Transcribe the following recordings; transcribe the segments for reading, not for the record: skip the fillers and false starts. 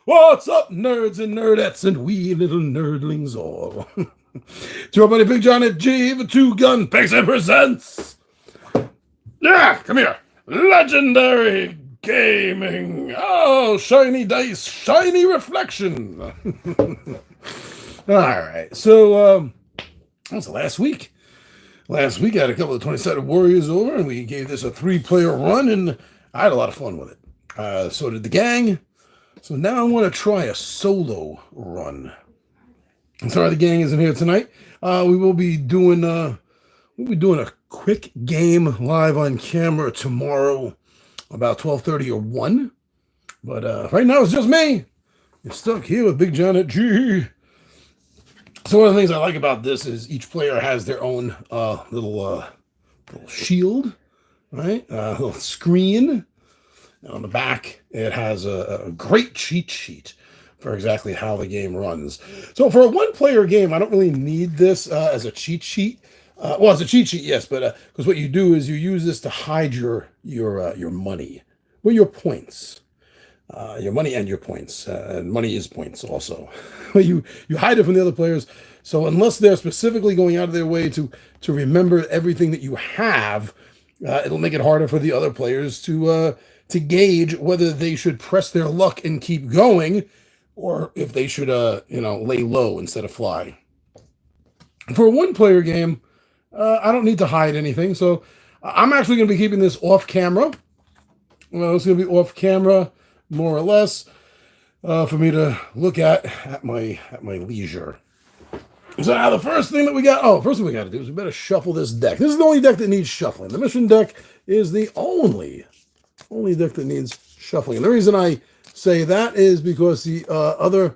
What's up, nerds and nerdettes and wee little nerdlings all? It's your buddy Big John at G for Two Gun Pixel presents. Yeah, come here. Legendary gaming. Oh, shiny dice, shiny reflection. All right, so that was last week. Last week, I had a couple of 20-sided warriors over, and we gave this a 3-player run, and I had a lot of fun with it. So did the gang. So now I want to try a solo run. I'm sorry the gang isn't here tonight. We will be doing a quick game live on camera tomorrow, about 12:30 or 1. But right now it's just me. You're stuck here with Big John at G. So one of the things I like about this is each player has their own little shield, right? Little screen. And on the back, it has a great cheat sheet for exactly how the game runs. So for a one-player game, I don't really need this as a cheat sheet. Well, it's a cheat sheet, yes, but because what you do is you use this to hide your money, well, your points, your money and your points, and money is points also. you hide it from the other players. So unless they're specifically going out of their way to remember everything that you have, it'll make it harder for the other players to gauge whether they should press their luck and keep going, or if they should, lay low instead of fly. For a one-player game, I don't need to hide anything, so I'm actually going to be keeping this off camera. Well, it's going to be off camera, more or less, for me to look at my leisure. So now the first thing we got to do is we better shuffle this deck. This is the only deck that needs shuffling. The mission deck is the only deck that needs shuffling. And the reason I say that is because the other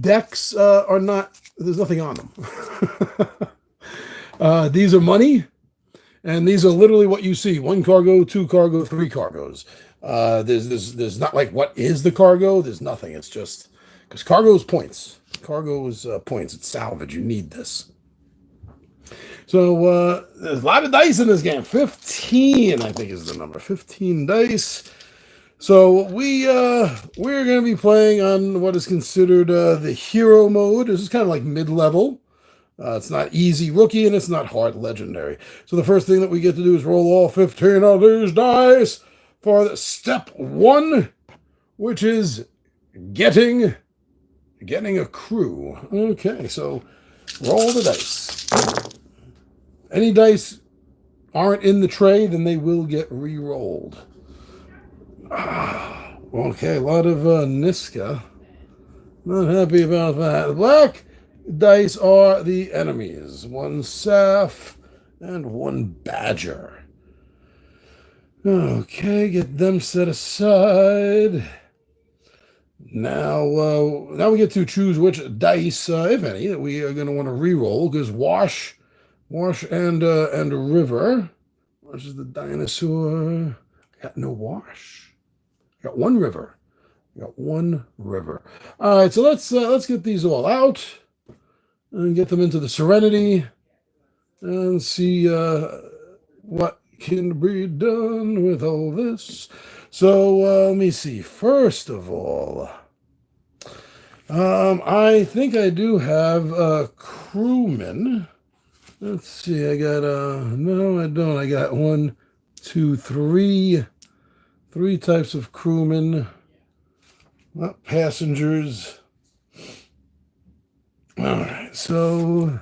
decks are not, there's nothing on them. These are money, and these are literally what you see: 1 cargo, 2 cargo, 3 cargos. There's not like what is the cargo. There's nothing. It's just because cargo is points. Cargo is points. It's salvage. You need this. So there's a lot of dice in this game. 15, I think, is the number. 15 dice. So we're going to be playing on what is considered the hero mode. This is kind of like mid-level. It's not easy rookie, and it's not hard legendary. So the first thing that we get to do is roll all 15 of these dice for step 1, which is getting a crew. Okay, so roll the dice. Any dice aren't in the tray, then they will get re-rolled. Okay, a lot of Niska. Not happy about that. The black dice are the enemies. 1 Saf and 1 Badger. Okay, get them set aside. Now we get to choose which dice, if any, that we are going to want to re-roll, because Wash and River. Wash is the dinosaur. I got no Wash. I got 1 River. All right, so let's get these all out and get them into the Serenity and see what can be done with all this. So let me see. First of all, I think I do have a crewman. Let's see. I got no, I don't. I got 1, 2, 3 types of crewmen, not passengers. All right. So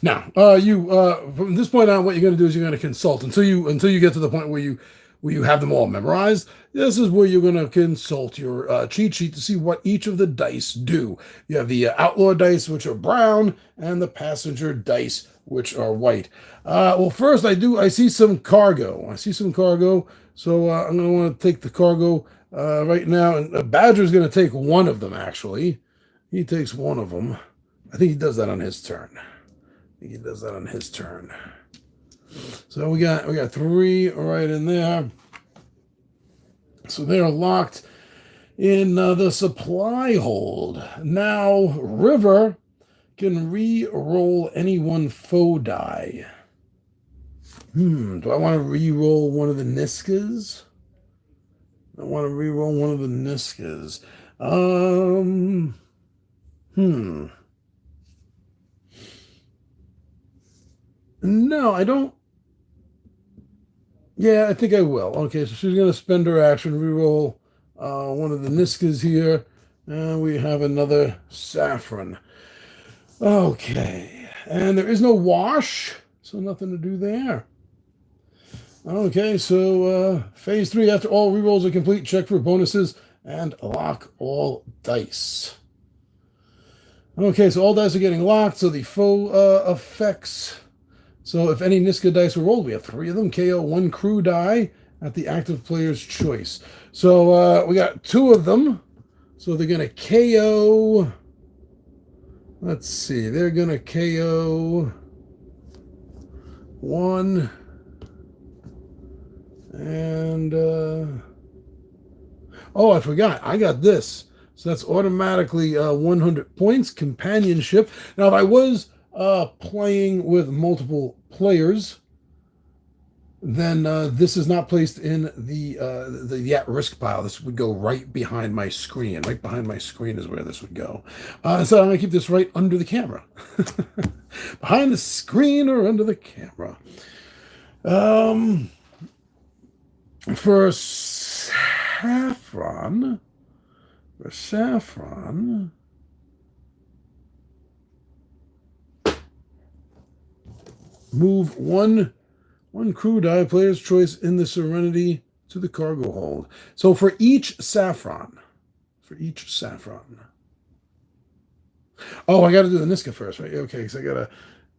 now, from this point on, what you're going to do is you're going to consult until you get to the point where you have them all memorized. This is where you're going to consult your cheat sheet to see what each of the dice do. You have the outlaw dice, which are brown, and the passenger dice, which are white. Well, first I see some cargo. So I'm going to want to take the cargo right now. And Badger's going to take 1 of them, actually. He takes 1 of them. I think he does that on his turn. So we got 3 right in there. So they're locked in the supply hold. Now River can re-roll any 1 foe die. Do I want to re-roll one of the Niskas? I want to re-roll one of the Niskas. No, I don't. Yeah, I think I will. Okay, so she's going to spend her action, reroll one of the Niskas here, and we have another Saffron. Okay, and there is no wash, so nothing to do there. Okay, so phase 3, after all rerolls are complete, check for bonuses and lock all dice. Okay, so all dice are getting locked, so the foe effects. So if any Niska dice were rolled, we have 3 of them. KO 1 crew die at the active player's choice. So we got 2 of them. So they're going to KO. Let's see. They're going to KO 1. And oh, I forgot. I got this. So that's automatically 100 points. Companionship. Now, if I was playing with multiple players, then this is not placed in the at-risk pile. This would go right behind my screen. Right behind my screen is where this would go. So I'm going to keep this right under the camera. Behind the screen or under the camera. For Saffron, move one crew die, player's choice in the Serenity to the cargo hold. So for each Saffron. Oh, I got to do the Niska first, right? Okay, so I got to.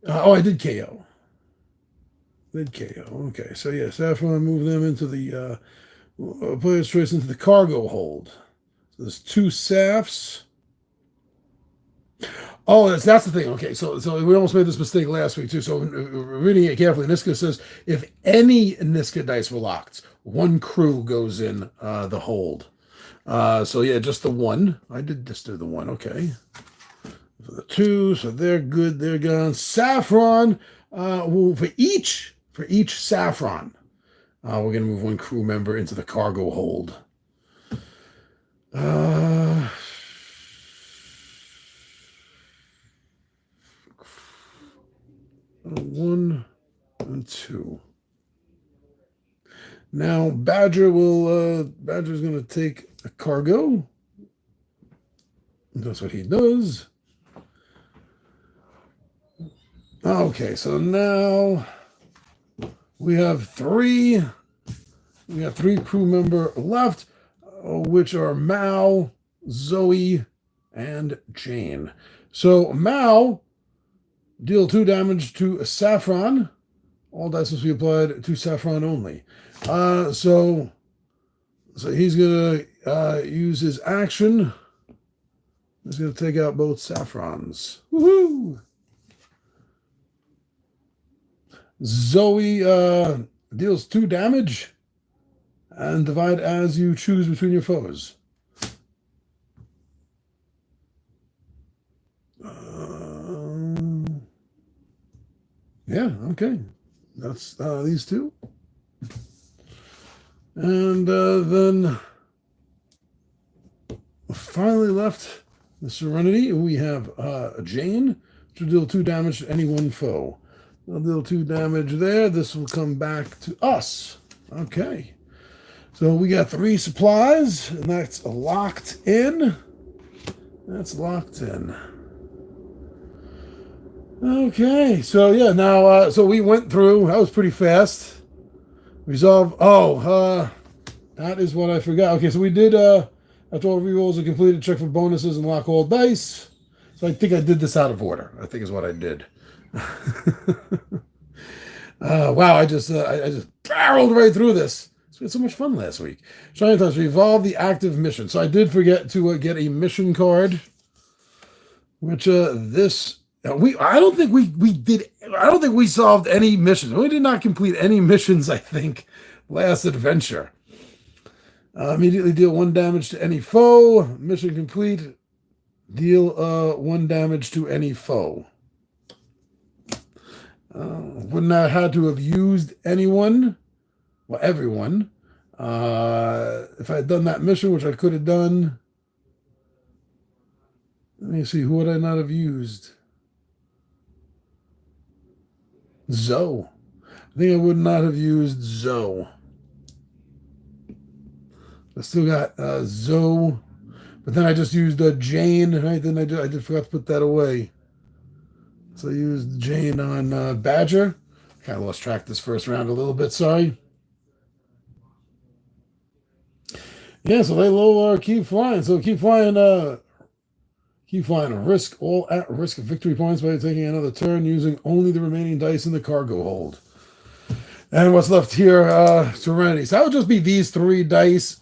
I did KO. Okay, so yeah, Saffron, move them into the player's choice into the cargo hold. So there's 2 Saffs. Oh, that's the thing. Okay, so we almost made this mistake last week too. So reading it carefully, Niska says if any Niska dice were locked, 1 crew goes in the hold. So yeah, just the 1. I did just do the 1. Okay, for the 2, so they're good. They're gone. Saffron. For each Saffron, we're going to move 1 crew member into the cargo hold. 1 and 2. Now Badger's going to take a cargo. That's what he does. Okay, so now we have 3. We got 3 crew member left, which are Mal, Zoe, and Jane. So Mal, deal 2 damage to Saffron. All dice must be applied to Saffron only. So he's gonna use his action. He's gonna take out both Saffrons. Woohoo! Zoe deals 2 damage and divide as you choose between your foes. Yeah, okay. That's these 2. And then finally left the Serenity. We have Jane, which will deal 2 damage to any 1 foe. I'll deal 2 damage there. This will come back to us. Okay. So we got 3 supplies, and that's locked in. Okay. So yeah, now so we went through. That was pretty fast. Resolve. That is what I forgot. Okay, so we did after all rerolls are completed, check for bonuses and lock all dice. So I think I did this out of order. I think is what I did. Wow, I just barreled right through this. We had so much fun last week. Shiny Touch, revolve the active mission. So I did forget to get a mission card, which I don't think we solved any missions. We did not complete any missions, I think, last adventure. Immediately deal 1 damage to any foe. Mission complete. Deal 1 damage to any foe. Wouldn't have had to have used anyone, well, everyone. If I had done that mission, which I could have done. Let me see, who would I not have used? Zoe. I think I would not have used Zoe. I still got Zoe, but then I just used Jane, right? Then I did forgot to put that away. So I used Jane on Badger. Kind of lost track this first round a little bit, sorry. Yeah, so they low or keep flying. So keep flying risk all at risk of victory points by taking another turn using only the remaining dice in the cargo hold. And what's left here, Serenity. So that would just be these 3 dice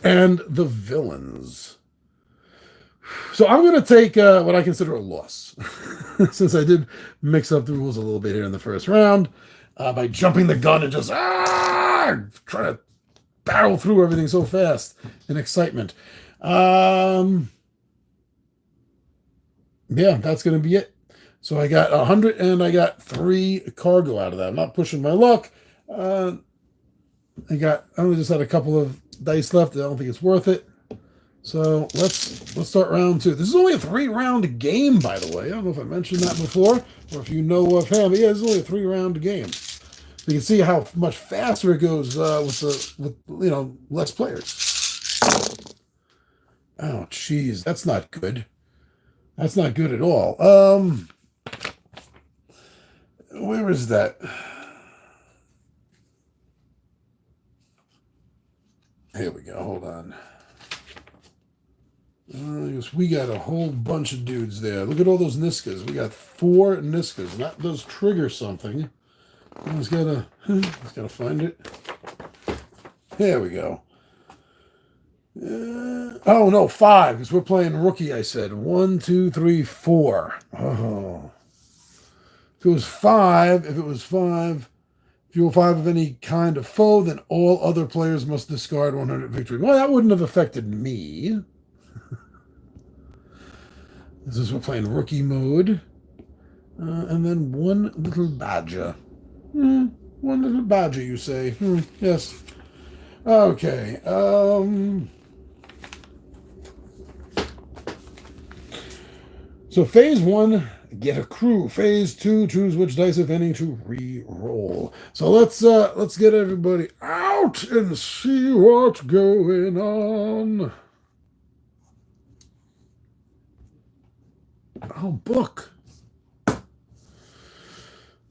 and the villains. So I'm going to take what I consider a loss, since I did mix up the rules a little bit here in the first round by jumping the gun and just trying to barrel through everything so fast in excitement. Yeah, that's going to be it. So I got 100 and I got 3 cargo out of that. I'm not pushing my luck. I only just had a couple of dice left. I don't think it's worth it. So let's start round 2. This is only a 3-round game, by the way. I don't know if I mentioned that before or if you know offhand, but yeah, it's only a 3-round game. You can see how much faster it goes with less players. Oh, jeez, that's not good. That's not good at all. Where is that? Here we go. Hold on. We got a whole bunch of dudes there. Look at all those Niskas. We got 4 Niskas. That does trigger something. I just gotta find it. There we go. Oh no, 5 because we're playing rookie. I said 1, 2, 3, 4. Oh, if it was 5, if you were 5 of any kind of foe, then all other players must discard 100 victory. Well, that wouldn't have affected me. This is we're playing rookie mode, and then 1 little badger. 1 little badger, you say? Yes. Okay. So phase 1, get a crew. Phase 2, choose which dice, if any, to re-roll. So let's get everybody out and see what's going on. Oh, book.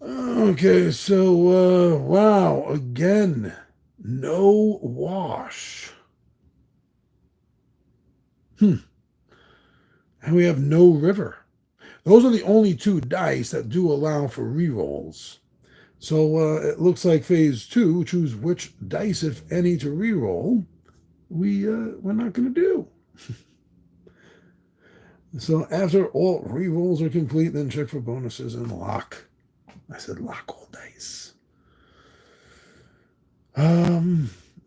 Okay, so wow, again, no wash. And we have no river. Those are the only 2 dice that do allow for rerolls. So it looks like phase 2, choose which dice, if any, to reroll. We're not going to do. So after all rerolls are complete, then check for bonuses and lock. I said lock all dice.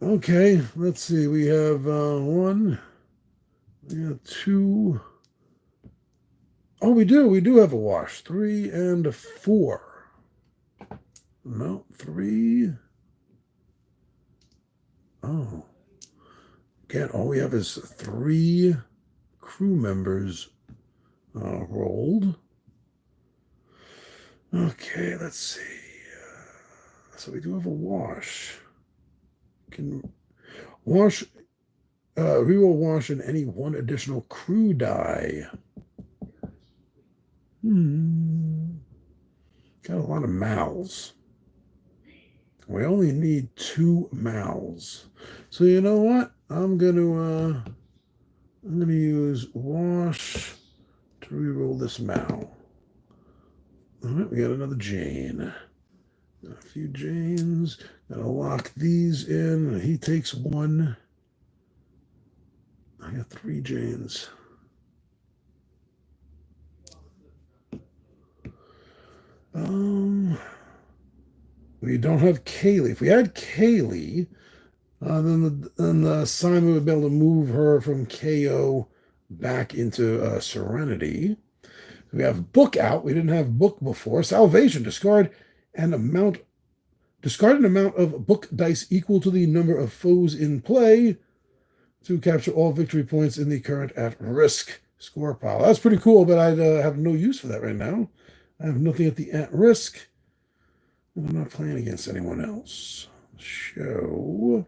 Okay, let's see. We have 1. We have 2. Oh, we do have a wash. 3 and a 4. No, 3. Oh. Again, all we have is 3 crew members rolled. Okay, let's see. So we do have a wash. Can wash, reroll wash in any 1 additional crew die. Got a lot of mouths. We only need 2 mouths. So you know what? I'm gonna use wash to reroll this Mal. All right, we got another Jane. Got a few Janes. Gotta lock these in. He takes 1. I got 3 Janes. We don't have Kaylee. If we had Kaylee, then Simon would be able to move her from KO back into Serenity. We have book out. We didn't have book before. Salvation. Discard an amount of book dice equal to the number of foes in play to capture all victory points in the current at-risk score pile. That's pretty cool, but I have no use for that right now. I have nothing at the at-risk. And I'm not playing against anyone else. Show.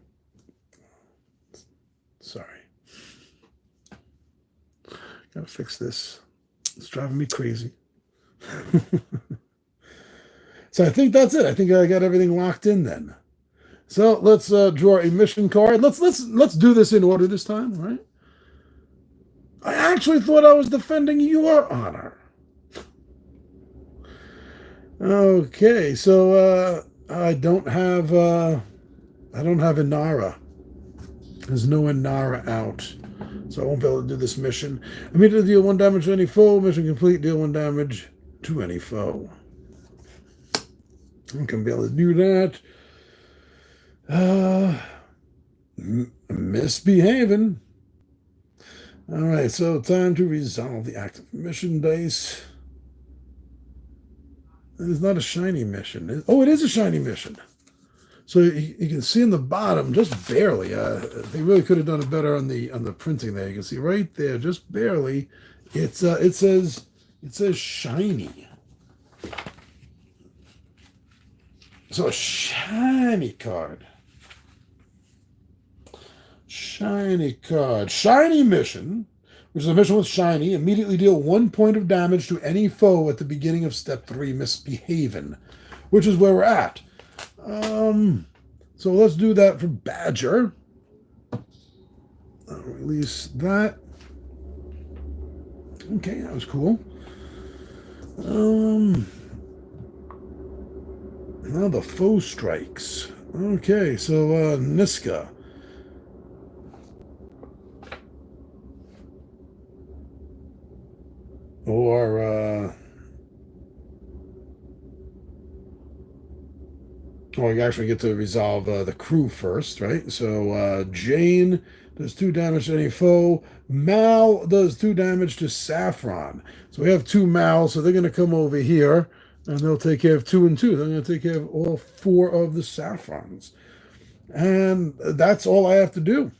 Sorry. Gotta fix this. It's driving me crazy. So I think that's it. I think I got everything locked in then. So let's draw a mission card. Let's do this in order this time, right? I actually thought I was defending your honor. Okay, so I don't have Inara. There's no Inara out, so I won't be able to do this mission. Immediately deal 1 damage to any foe. Mission complete. Deal 1 damage to any foe. I'm gonna be able to do that. Misbehaving. All right, so time to resolve the active mission dice. It's not a shiny mission. Oh, it is a shiny mission. So you can see in the bottom, just barely. They really could have done it better on the printing there. You can see right there, just barely. It says shiny. So a shiny card. Shiny card. Shiny mission, which is a mission with shiny. Immediately deal 1 point of damage to any foe at the beginning of step 3, misbehaving, which is where we're at. So let's do that for Badger. I'll release that. Okay, that was cool. Now the foe strikes. Okay, so Niska. Or you actually get to resolve the crew first, right? So Jane does 2 damage to any foe. Mal does 2 damage to Saffron. So we have 2 Mal, so they're going to come over here, and they'll take care of 2 and 2. They're going to take care of all 4 of the Saffrons. And that's all I have to do.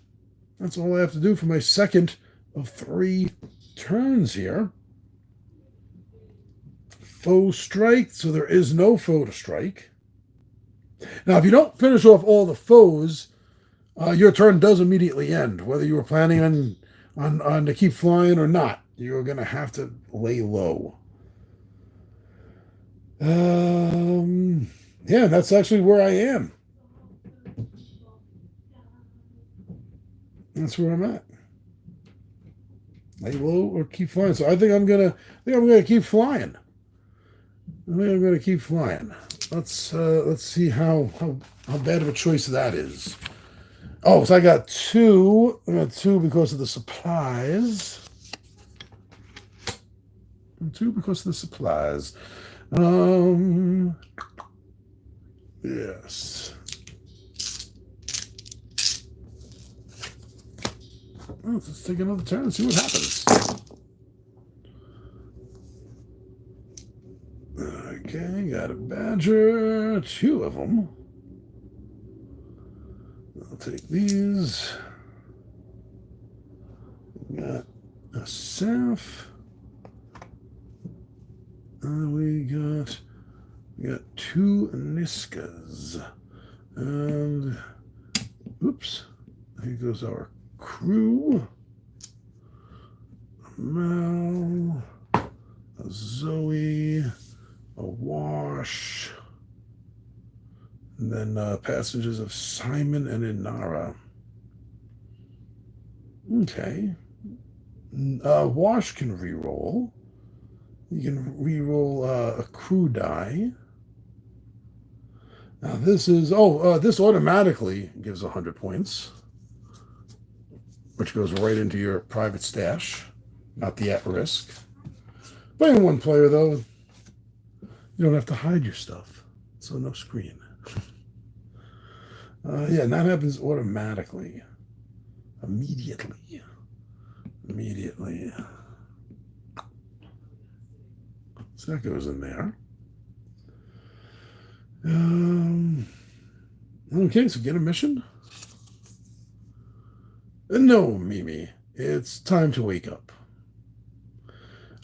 That's all I have to do for my second of 3 turns here. Foe strike, so there is no foe to strike. Now, if you don't finish off all the foes, your turn does immediately end, whether you were planning on to keep flying or not. You're going to have to lay low. Yeah, that's actually where I am. That's where I'm at. Lay low or keep flying. So I think I'm gonna keep flying. I think I'm gonna keep flying. Let's see how bad of a choice that is. Oh, so I got 2. I got 2 because of the supplies. 2 because of the supplies. Yes. Let's take another turn and see what happens. Okay, got a Badger, 2 of them. I'll take these. Got a Saf. We got 2 Niskas. And, oops, here goes our crew. Mal, a Zoe, a Wash, and then passages of Simon and Inara. Okay. Wash can reroll. You can reroll a crew die. Now this is, this automatically gives 100 points, which goes right into your private stash, not the at-risk. Playing 1 player, though, you don't have to hide your stuff, so no screen. Yeah, and that happens automatically. Immediately. So that goes in there. Okay, so get a mission. No, Mimi, it's time to wake up.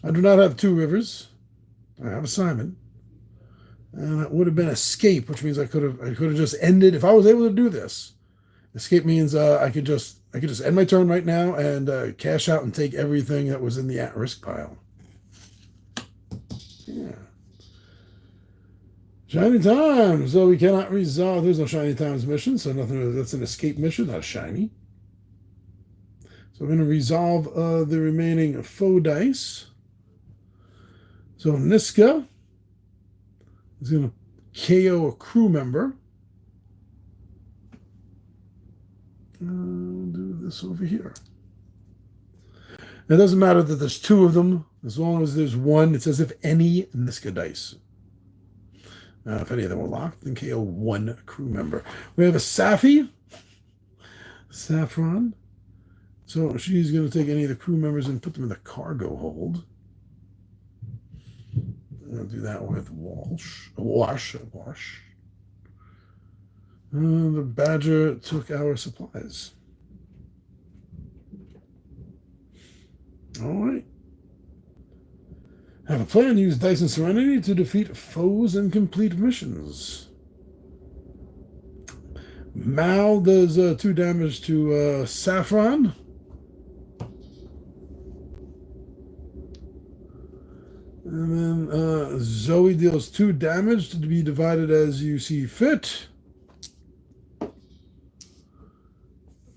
I do not have 2 rivers. I have a Simon. And it would have been escape, which means I could have just ended if I was able to do this. Escape means I could just end my turn right now and cash out and take everything that was in the at-risk pile. Yeah. Shiny Times. So we cannot resolve. There's no Shiny Times mission, so nothing. That's an escape mission, not a shiny. So we're going to resolve the remaining foe dice. So Niska is going to KO a crew member. I'll do this over here. It doesn't matter that there's 2 of them. As long as there's one, it's as if any Niska dice. If any of them were locked, then KO 1 crew member. We have a Safi. Saffron. So she's going to take any of the crew members and put them in the cargo hold. I'll do that with Wash. The Badger took our supplies. All right. Have a plan. Use Dice and Serenity to defeat foes and complete missions. Mal does 2 damage to Saffron. And then Zoe deals 2 damage to be divided as you see fit.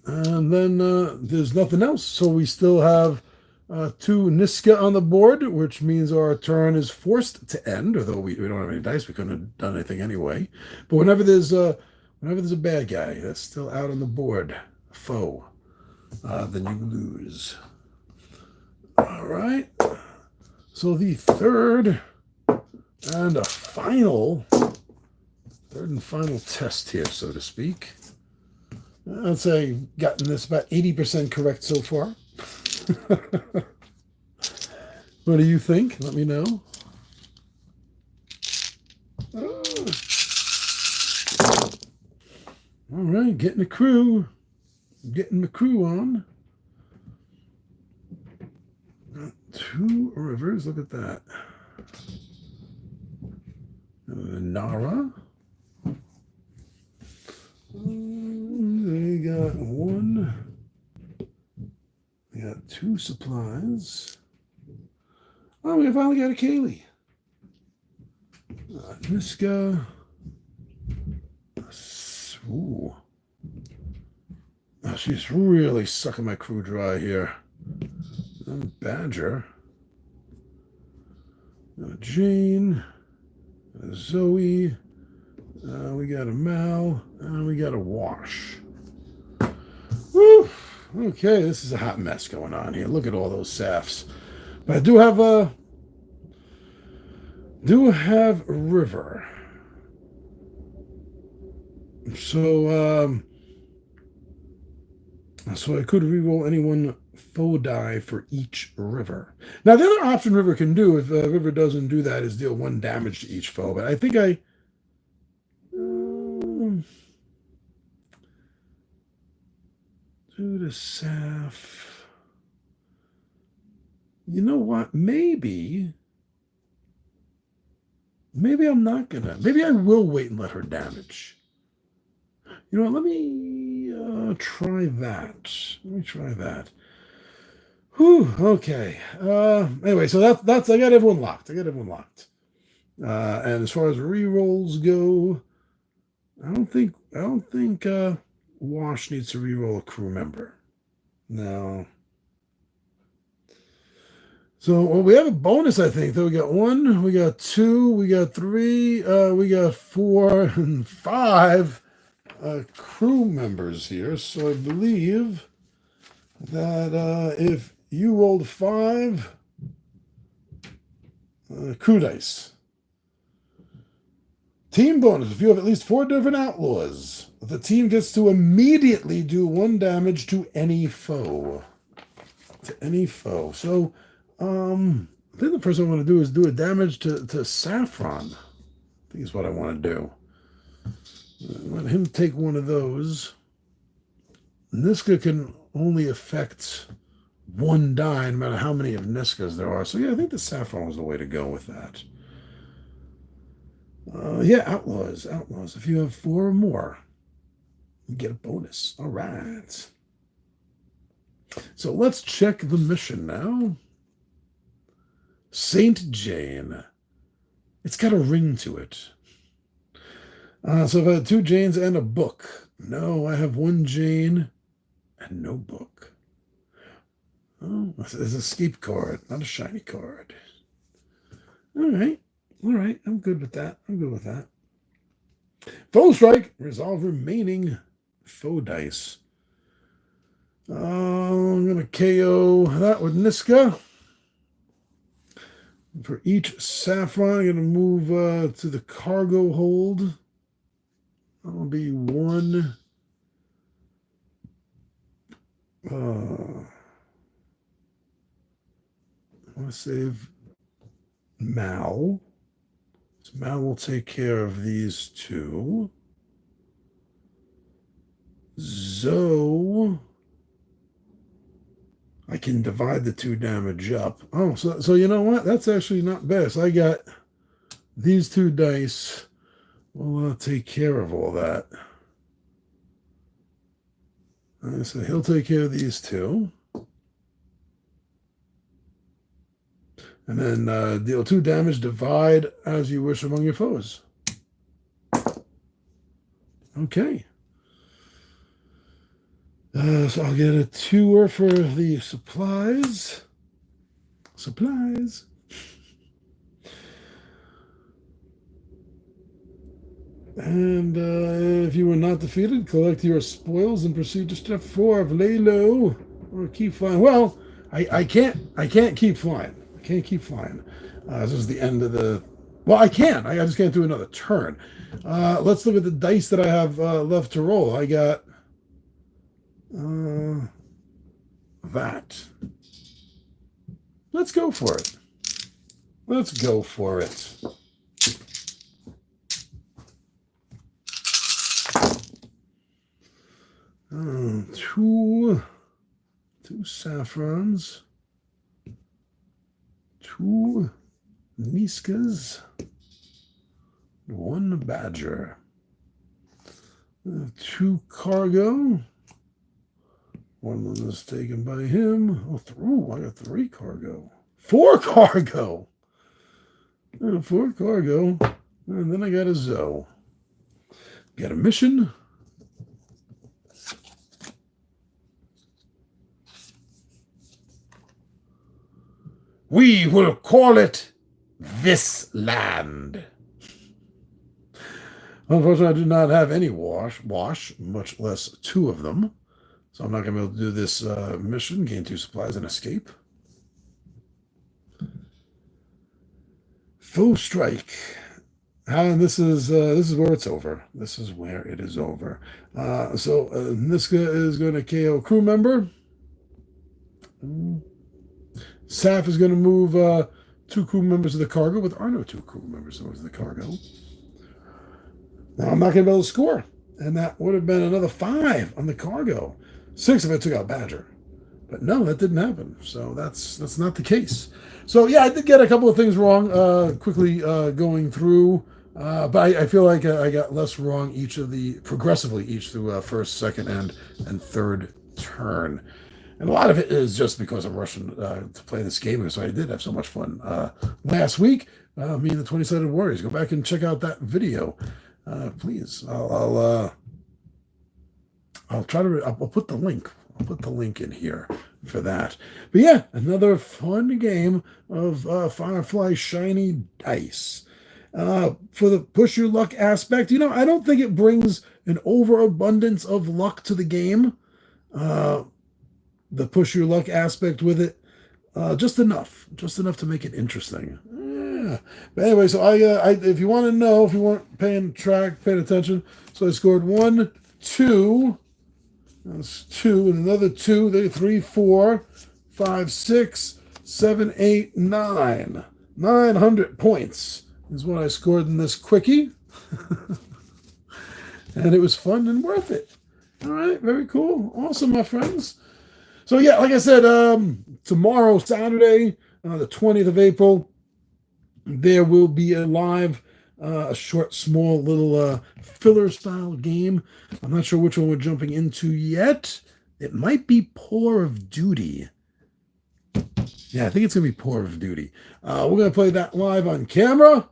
And then there's nothing else. So we still have 2 Niska on the board, which means our turn is forced to end, although we don't have any dice. We couldn't have done anything anyway. But whenever there's a bad guy that's still out on the board, a foe, then you lose. All right. So the third and final test here, so to speak. I'd say I've gotten this about 80% correct so far. What do you think? Let me know. All right, getting the crew on. 2 rivers, look at that. Nara. They got 1. We got 2 supplies. Oh, we finally got a Kaylee. Niska. Ooh. Oh, she's really sucking my crew dry here. Badger. Jane. Zoe. We got a Mal. And we got a Wash. Woo! Okay, this is a hot mess going on here. Look at all those Safs. But I do have River. So I could reroll any one foe die for each river. Now, the other option River can do, if River doesn't do that, is deal 1 damage to each foe. But I think do the Saf. You know what? Maybe I'm not gonna. Maybe I will wait and let her damage. You know what? Let me try that. Whew, okay. Anyway, so that's I got everyone locked. And as far as rerolls go, I don't think Wash needs to reroll a crew member. No. So we have a bonus, I think. Though we got 1, we got 2, we got 3, we got 4 and 5 crew members here. So I believe that if you rolled 5 crew dice. Team bonus. If you have at least 4 different outlaws, the team gets to immediately do 1 damage to any foe. So, I think the first thing I want to do is do a damage to Saffron. I think is what I want to do. Let him take one of those. Niska can only affect one die, no matter how many of Niskas there are. So yeah, I think the Saffron was the way to go with that. Yeah, Outlaws. If you have 4 or more, you get a bonus. All right. So let's check the mission now. Saint Jane. It's got a ring to it. So I've had 2 Janes and a book. No, I have 1 Jane and no book. Oh, it's an escape card, not a shiny card. All right. I'm good with that. Foe strike. Resolve remaining foe dice. I'm going to KO that with Niska. For each Saffron, I'm going to move to the cargo hold. That'll be 1. I want to save Mal. So Mal will take care of these 2. Zoe, I can divide the 2 damage up. Oh, so you know what? That's actually not bad. So I got these 2 dice. We'll take care of all that. So he'll take care of these 2. And then deal 2 damage, divide as you wish among your foes. Okay. So I'll get a 2er for the supplies. And if you were not defeated, collect your spoils and proceed to step 4 of lay low or keep flying. Well, I can't keep flying. This is the end of the. Well, I can. I just can't do another turn. Let's look at the dice that I have left to roll. I got that. Let's go for it. 2 Saffrons, 2 Niskas, 1 Badger, 2 Cargo. 1 was taken by him. I got 3 Cargo. 4 Cargo. 4 Cargo. And then I got a Zoe. Got a mission. We will call it this land. Unfortunately, I do not have any wash, much less 2 of them. So I'm not going to be able to do this mission, gain 2 supplies and escape. Foe strike. And this is where it's over. This is where it is over. So Niska is going to KO crew member. Saf is going to move 2 crew members of the cargo, but there are no 2 crew members of the cargo. Now I'm not going to be able to score. And that would have been another 5 on the cargo. 6 of it took out Badger. But no, that didn't happen. So that's not the case. So yeah, I did get a couple of things wrong quickly going through. But I feel like I got less wrong progressively each through first, second, and third turn. And a lot of it is just because I'm rushing to play this game. So I did have so much fun last week. Me and the 20-Sided Warriors. Go back and check out that video, please. I'll try to. I'll put the link. I'll put the link in here for that. But yeah, another fun game of Firefly Shiny Dice. For the push your luck aspect, I don't think it brings an overabundance of luck to the game. The push your luck aspect with it, just enough to make it interesting. Yeah. But anyway, so I if you want to know, if you weren't paying attention, so I scored 1, 2. That's 2 and another 2. There, 3, 4, 5, 6, 789. 900 points is what I scored in this quickie. And it was fun and worth it. All right, very cool. Awesome, my friends. So, yeah, like I said, tomorrow, Saturday, the 20th of April, there will be a live, a short, small, little filler-style game. I'm not sure which one we're jumping into yet. It might be Pour of Duty. Yeah, I think it's going to be Pour of Duty. We're going to play that live on camera.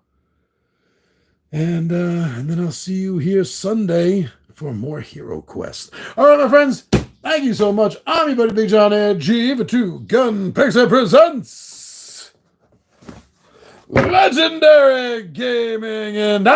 And then I'll see you here Sunday for more Hero Quest. All right, my friends, thank you so much. I'm your buddy Big John G for Two Gun Pixel Presents Legendary Gaming, and